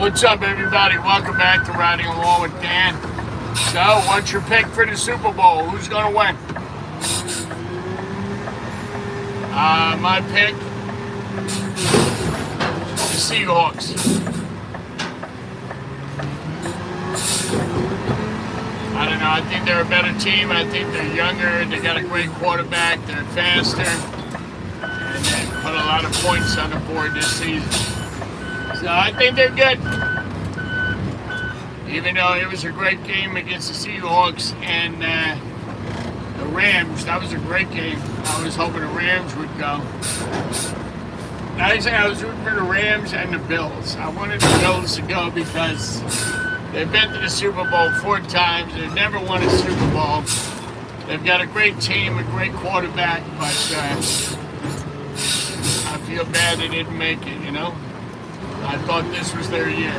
What's up, everybody? Welcome back to Riding Along with Dan. So, what's your pick for the Super Bowl? Who's going to win? My pick, the Seahawks. I don't know. I think they're a better team. I think they're younger. They got a great quarterback. They're faster. And they put a lot of points on the board this season. So I think they're good. Even though it was a great game against the Seahawks and the Rams, that was a great game. I was hoping the Rams would go. Actually, I was rooting for the Rams and the Bills. I wanted the Bills to go because they've been to the Super Bowl 4 times. They've never won a Super Bowl. They've got a great team, a great quarterback, but I feel bad they didn't make it, you know? I thought this was their year.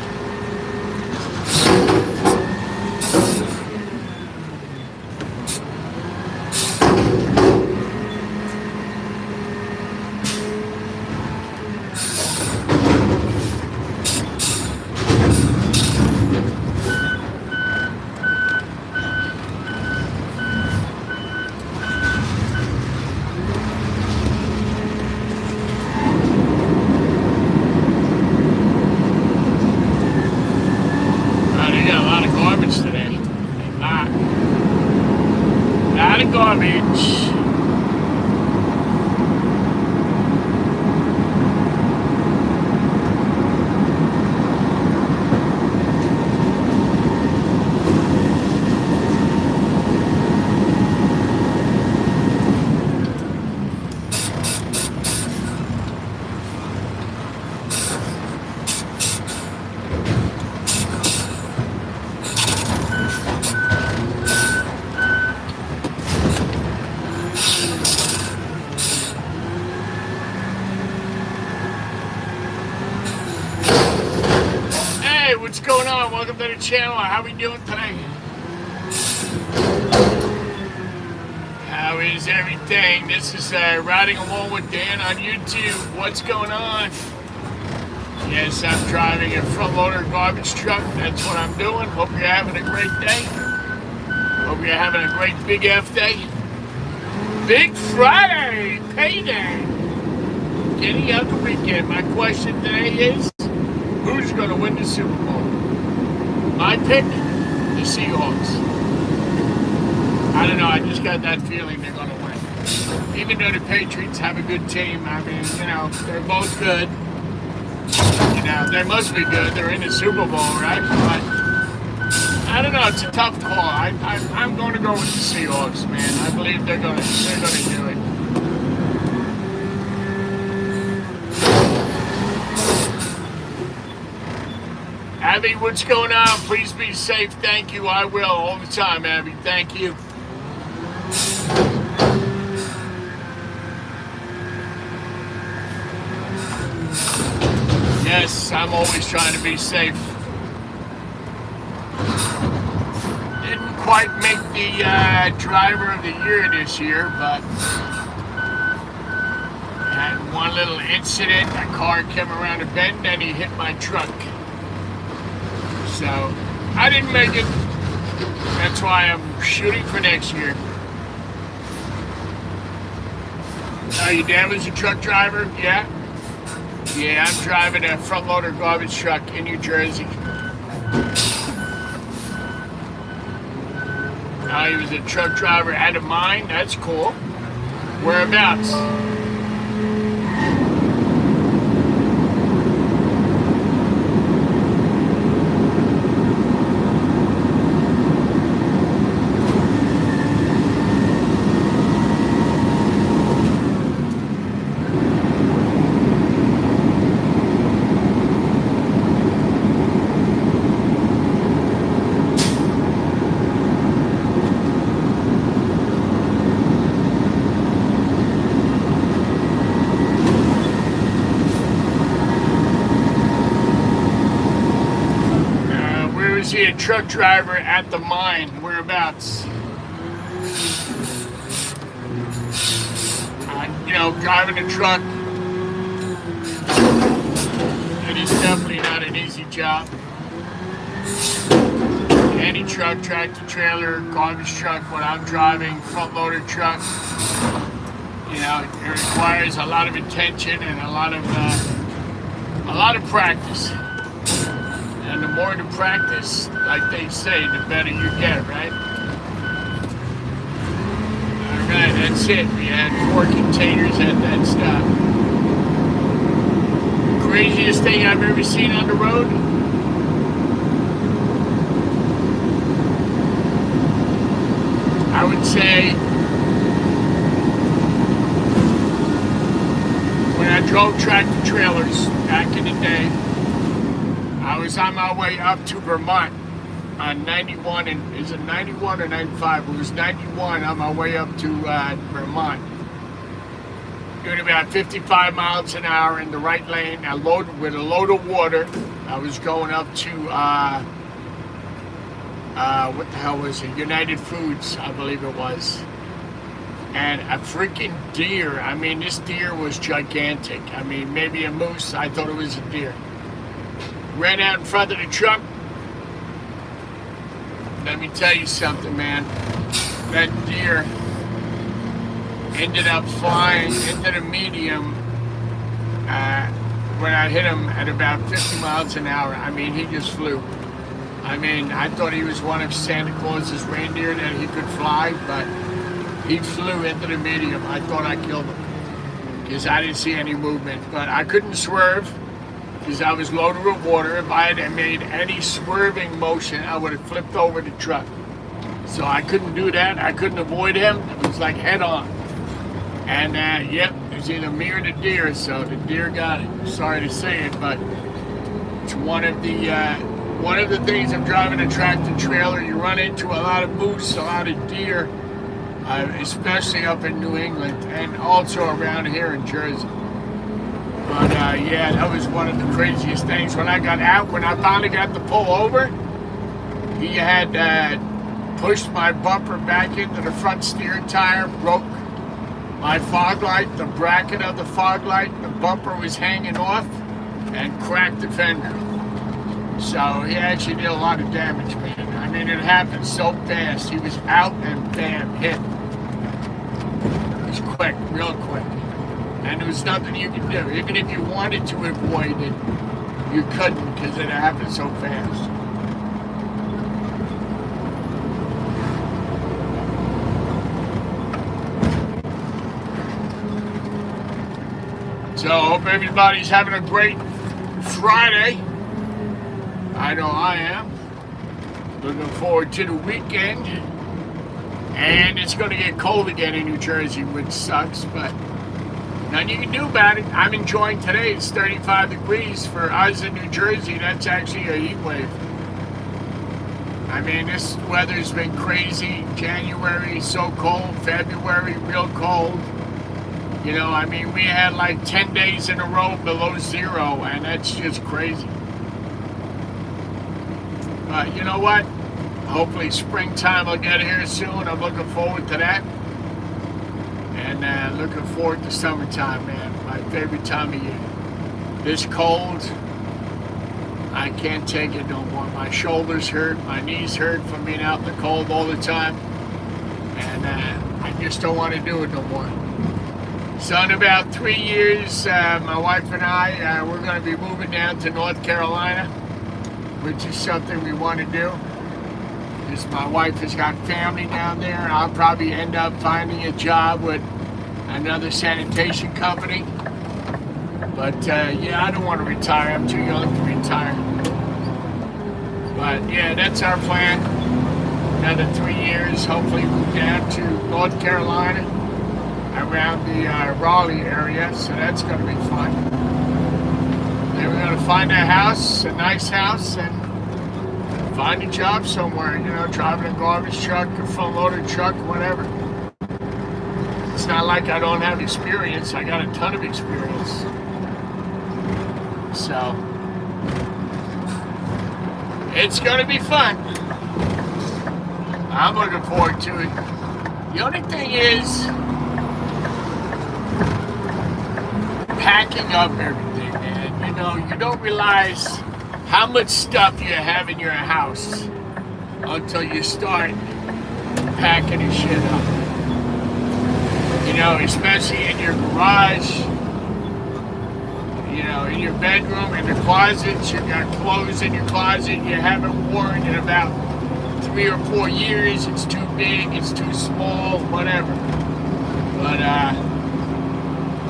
Garbage. What's going on? Welcome to the channel. How are we doing today? How is everything? This is Riding Along with Dan on YouTube. What's going on? Yes, I'm driving a front loader garbage truck. That's what I'm doing. Hope you're having a great day. Hope you're having a great Big F day. Big Friday, payday. Getting out the weekend. My question today is, who's going to win the Super Bowl? My pick, the Seahawks. I don't know, I just got that feeling they're going to win. Even though the Patriots have a good team, I mean, you know, they're both good. You know, they must be good. They're in the Super Bowl, right? But I don't know, it's a tough call. I'm going to go with the Seahawks, man. I believe they're going to do it. Abby, what's going on? Please be safe. Thank you. I will all the time, Abby. Thank you. Yes, I'm always trying to be safe. Didn't quite make the driver of the year this year, but had one little incident. A car came around a bend and he hit my truck. So, I didn't make it. That's why I'm shooting for next year. Are you Dan was a truck driver? Yeah? Yeah, I'm driving a front loader garbage truck in New Jersey. He was a truck driver at a mine. That's cool. Whereabouts? See a truck driver at the mine. Whereabouts? You know, driving a truck. It is definitely not an easy job. Any truck, tractor trailer, garbage truck, what I'm driving, front loader truck, you know, it requires a lot of attention and a lot of practice. And the more the practice, like they say, the better you get, right? Alright, that's it. We had 4 containers at that stop. Craziest thing I've ever seen on the road? I would say when I drove tractor trailers back in the day, I was on my way up to Vermont on 91, and is it 91 or 95? It was 91 on my way up to Vermont. Doing about 55 miles an hour in the right lane. I loaded with a load of water. I was going up to what the hell was it? United Foods, I believe it was. And a freaking deer. I mean, this deer was gigantic. I mean, maybe a moose. I thought it was a deer. Ran out in front of the truck. Let me tell you something, man. That deer ended up flying into the medium when I hit him at about 50 miles an hour. I mean, he just flew. I mean, I thought he was one of Santa Claus's reindeer that he could fly, but he flew into the medium. I thought I killed him because I didn't see any movement. But I couldn't swerve because I was loaded with water. If I had made any swerving motion, I would have flipped over the truck. So I couldn't do that. I couldn't avoid him. It was like head on. And yep, it was either me or the deer. So the deer got it. Sorry to say it, but it's one of the things of driving a tractor trailer. You run into a lot of moose, a lot of deer, especially up in New England and also around here in Jersey. But yeah, that was one of the craziest things. When I got out, when I finally got to pull over, he had pushed my bumper back into the front steer tire, broke my fog light, the bracket of the fog light, the bumper was hanging off, and cracked the fender. So he actually did a lot of damage, man. I mean, it happened so fast. He was out and bam, hit. It was quick, real quick. And there was nothing you could do. Even if you wanted to avoid it, you couldn't because it happened so fast. So, hope everybody's having a great Friday. I know I am. Looking forward to the weekend. And it's going to get cold again in New Jersey, which sucks, but nothing you can do about it. I'm enjoying today. It's 35 degrees for us in New Jersey. That's actually a heat wave. I mean, this weather's been crazy. January, so cold. February, real cold. You know, I mean, we had like 10 days in a row below zero, and that's just crazy. But you know what? Hopefully springtime will get here soon. I'm looking forward to that. And looking forward to summertime, man. My favorite time of year. This cold, I can't take it no more. My shoulders hurt, my knees hurt from being out in the cold all the time. And I just don't want to do it no more. So in about 3 years, my wife and I, we're going to be moving down to North Carolina, which is something we want to do. Because my wife has got family down there, and I'll probably end up finding a job with another sanitation company. But yeah, I don't want to retire. I'm too young to retire. But yeah, that's our plan. Another 3 years, hopefully move down to North Carolina, around the Raleigh area, so that's going to be fun. Then we're going to find a house, a nice house, and find a job somewhere, you know, driving a garbage truck, a front loader truck, whatever. It's not like I don't have experience. I got a ton of experience. So, it's going to be fun. I'm looking forward to it. The only thing is, packing up everything, man. You know, you don't realize how much stuff you have in your house until you start packing the shit up. You know, especially in your garage, you know, in your bedroom, in the closets. You got clothes in your closet you haven't worn in about 3 or 4 years. It's too big, it's too small, whatever. But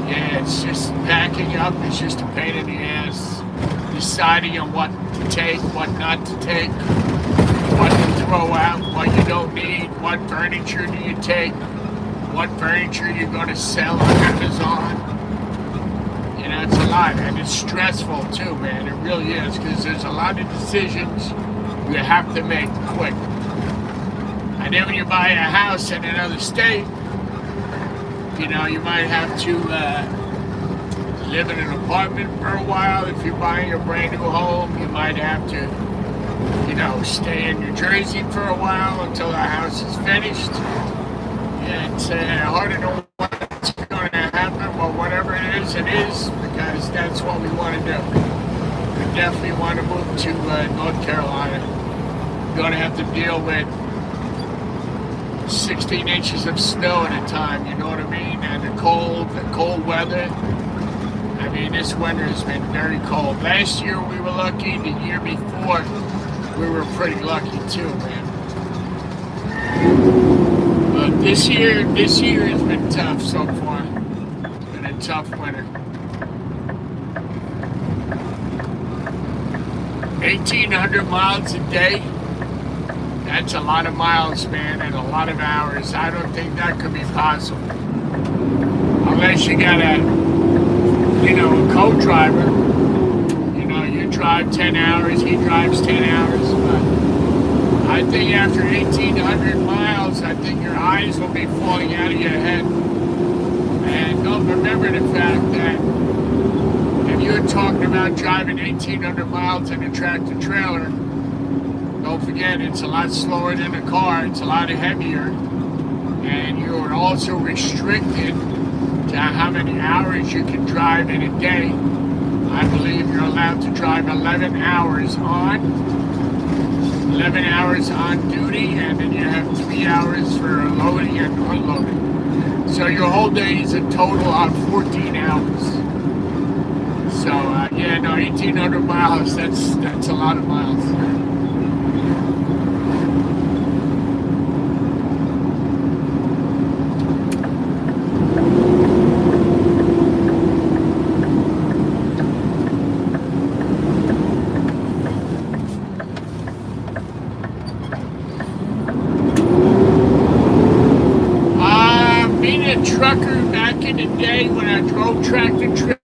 yeah, it's just packing up. It's just a pain in the ass. Deciding on what to take, what not to take, what to throw out, what you don't need, what furniture do you take, what furniture you're going to sell on Amazon. You know, it's a lot, and it's stressful too, man. It really is, because there's a lot of decisions you have to make quick. And then when you buy a house in another state, you know, you might have to live in an apartment for a while. If you're buying a brand new home, you might have to, you know, stay in New Jersey for a while until the house is finished. Yeah, it's hard to know what's going to happen, but whatever it is, because that's what we want to do. We definitely want to move to North Carolina. You're going to have to deal with 16 inches of snow at a time, you know what I mean? And the cold weather. I mean, this winter has been very cold. Last year we were lucky. The year before we were pretty lucky too, man. But this year has been tough so far. It's been a tough winter. 1,800 miles a day. That's a lot of miles, man, and a lot of hours. I don't think that could be possible. Unless you got a, you know, a co-driver. You know, you drive 10 hours, he drives 10 hours. But I think after 1,800 miles, I think your eyes will be falling out of your head. And don't remember the fact that if you're talking about driving 1,800 miles in a tractor trailer, don't forget, it's a lot slower than a car. It's a lot heavier. And you're also restricted to how many hours you can drive in a day. I believe you're allowed to drive 11 hours on duty, and then you have 3 hours for loading and unloading. So your whole day is a total of 14 hours. So, yeah, no, 1,800 miles, that's a lot of miles. Being a trucker back in the day when I drove tractor trailers,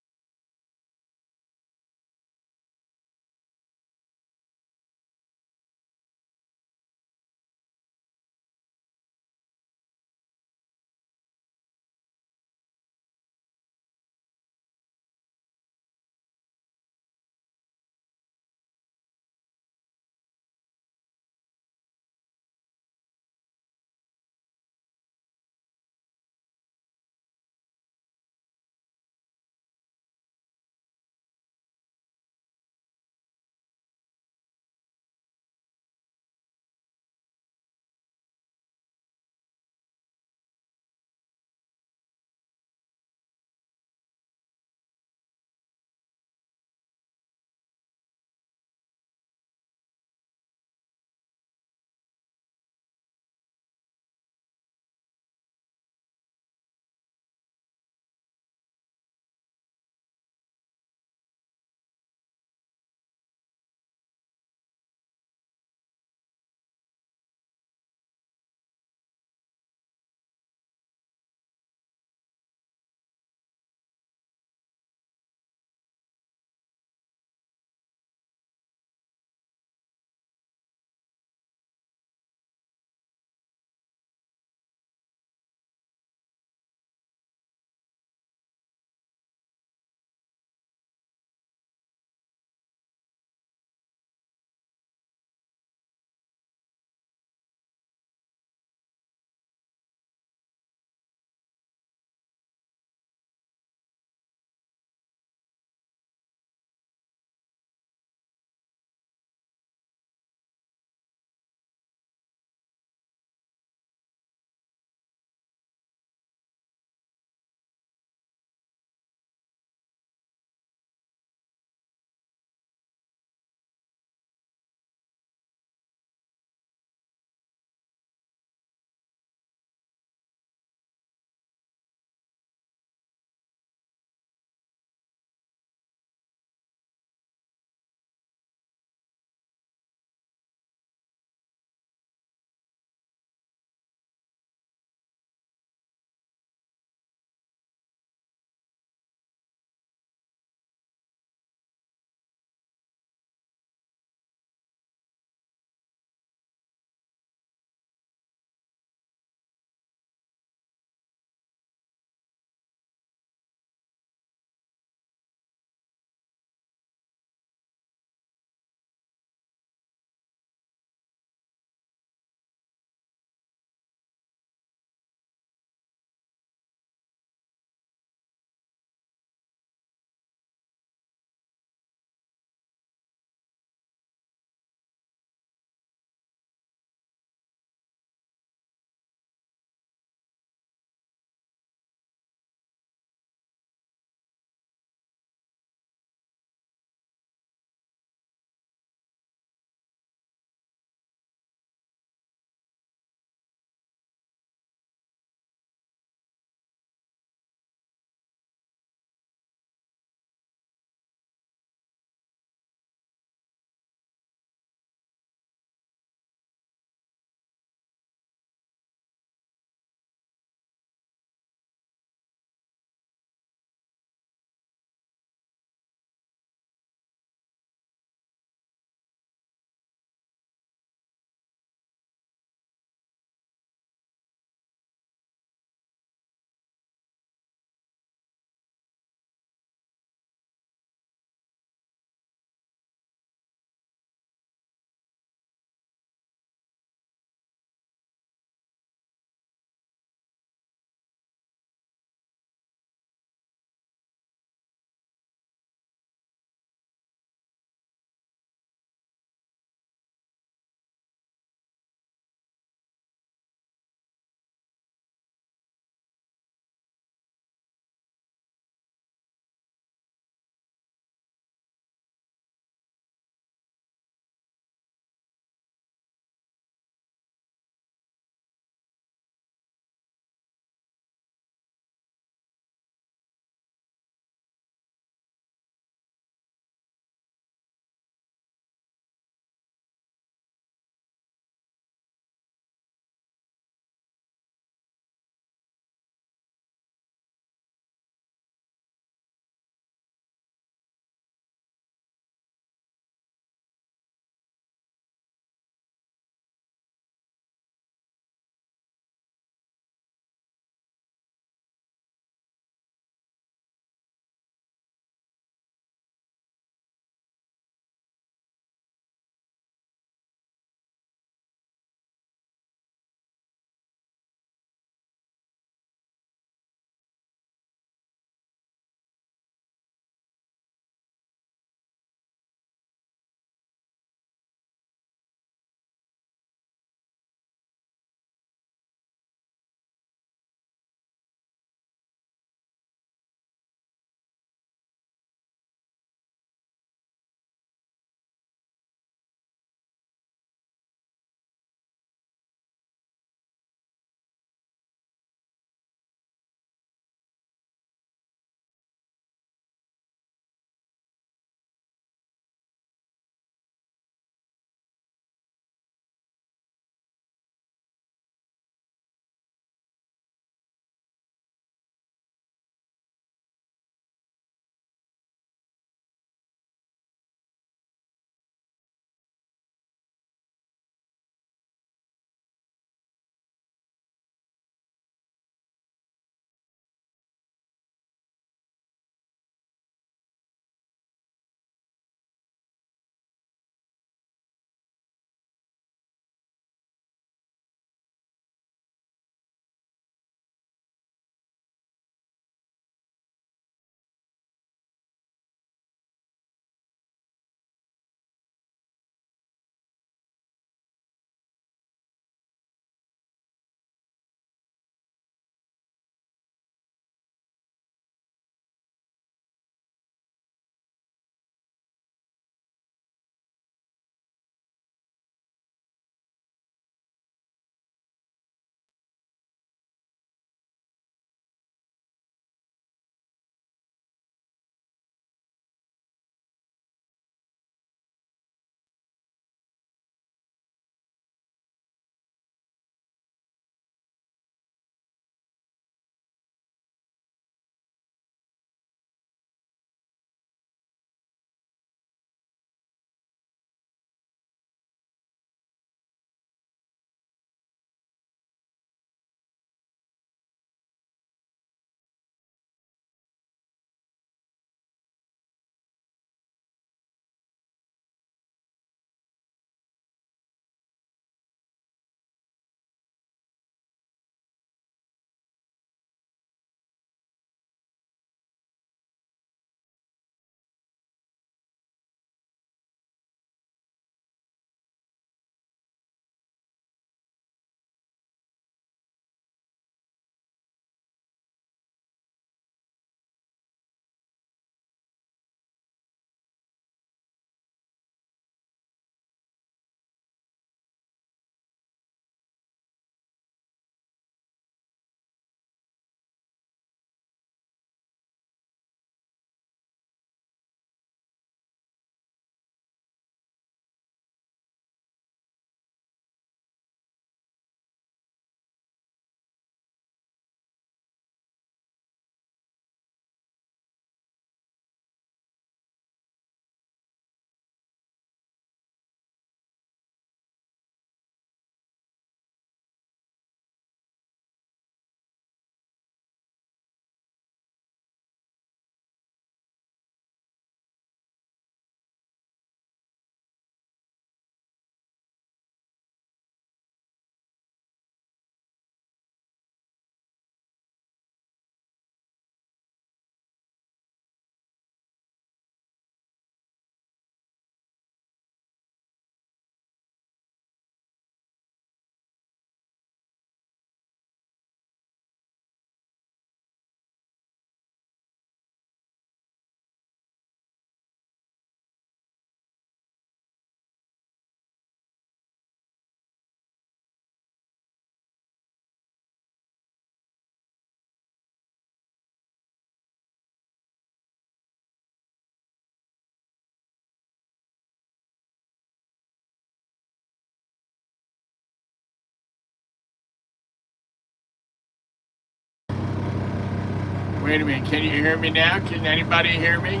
Wait a minute, can you hear me now? Can anybody hear me?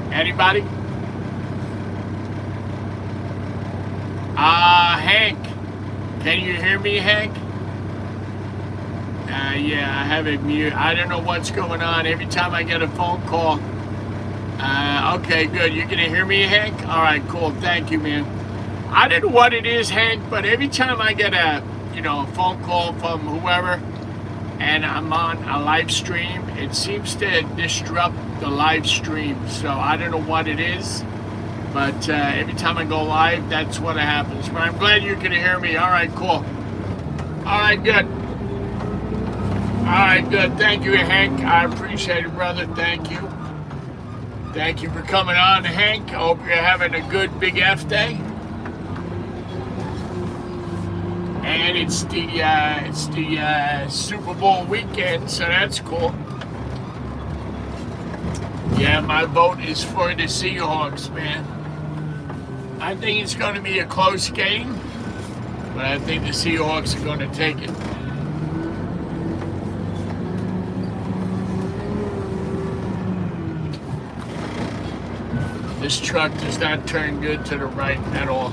Anybody? Hank. Can you hear me, Hank? Yeah, I have it mute. I don't know what's going on. Every time I get a phone call. Okay, good. You gonna hear me, Hank? All right, cool. Thank you, man. I don't know what it is, Hank, but every time I get a phone call from whoever, and I'm on a live stream, it seems to disrupt the live stream. So I don't know what it is, but every time I go live, that's what happens. But I'm glad you can hear me. All right, cool. All right, good. All right, good. Thank you, Hank. I appreciate it, brother. Thank you. Thank you for coming on, Hank. I hope you're having a good Big F day. And it's the Super Bowl weekend, so that's cool. Yeah, my vote is for the Seahawks, man. I think it's going to be a close game, but I think the Seahawks are going to take it. This truck does not turn good to the right at all.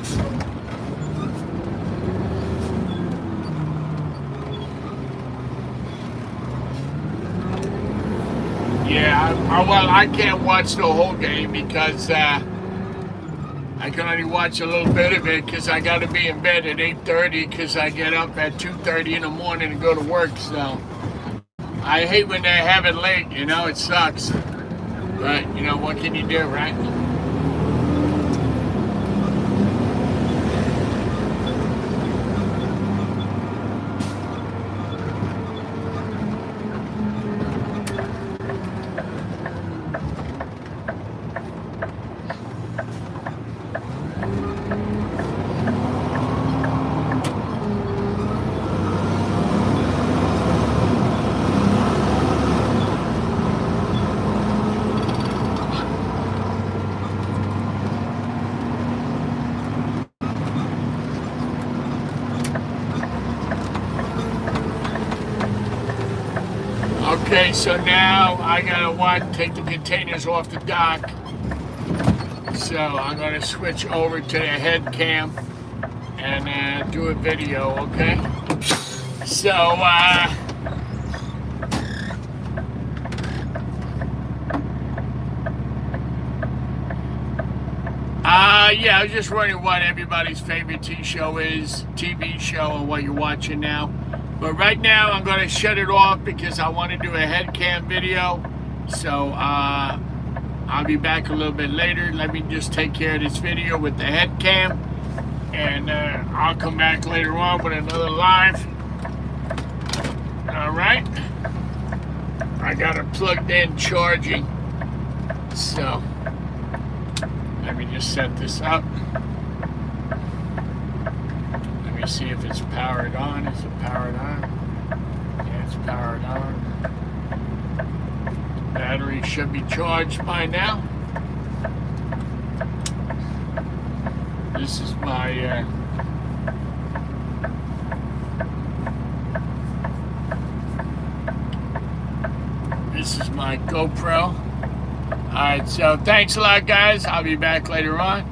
Yeah, well, I can't watch the whole game because I can only watch a little bit of it because I got to be in bed at 8:30 because I get up at 2:30 in the morning to go to work. So I hate when they have it late, it sucks. But, what can you do, right? Okay, so now I gotta take the containers off the dock. So I'm gonna switch over to the head cam and do a video, okay? So, yeah, I was just wondering what everybody's favorite TV show, or what you're watching now. But right now, I'm going to shut it off because I want to do a head cam video. So, I'll be back a little bit later. Let me just take care of this video with the head cam. And I'll come back later on with another live. All right. I got it plugged in charging. So, let me just set this up. Let me see if it's powered on. Is it powered on? Yeah, it's powered on. Battery should be charged by now. This is my GoPro. Alright, so thanks a lot, guys. I'll be back later on.